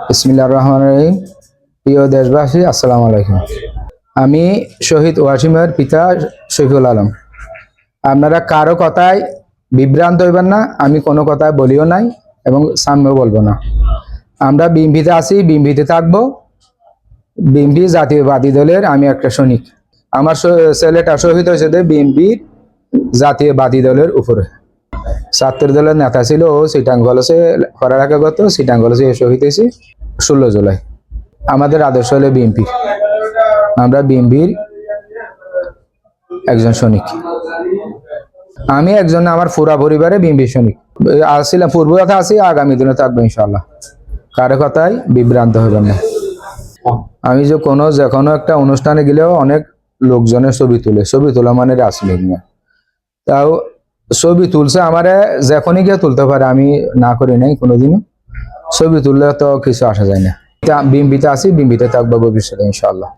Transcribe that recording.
বিসমিল্লাহির রহমানির রহিম। প্রিয় দেশবাসী, আসসালামু আলাইকুম। আমি শহীদ ওয়াসিমের পিতা শফিউল আলম। আপনারা কারো কথায় বিভ্রান্ত হইবেন না, আমি কোনো কথায় বলিও নাই এবং সামনেও বলবো না। আমরা বিএনপিতে আছি, বিএনপিতে থাকবো। বিএনপি জাতীয়বাদী দলের আমি একটা সৈনিক। আমার ছেলেটা শহীদ হয়েছে বিএনপির জাতীয়বাদী দলের উপরে। ছাত্র দলের নেতা ছিল, ও সিটাং কলেজে পড়ালেখা করতো, সিটাং কলেজে শহীদ হয়েছি 16 জুলাই। আমাদের আদর্শ হলো বিএনপির, আমরা বিএনপির একজন সৈনিক। আমি একজন, আমার পুরা পরিবারে বিএনপির সৈনিক আসছিলাম, পূর্ব কথা আছি, আগামী দিনে থাকবো ইনশাল্লাহ। কারো কথায় বিভ্রান্ত হবেন না। আমি যে কোনো একটা অনুষ্ঠানে গেলেও অনেক লোকজনের ছবি তোলা মানে রাজনীতি না। তাও ছবি তুলছে আমারে যখনই গিয়ে তুলতে পারে, আমি না করি নাই কোনোদিনও। ছবি তুললে তো কিছু আসা যায় না। বিএনপিতে আছি, বিএনপিতে থাকবো ভবিষ্যতে ইনশাল্লাহ।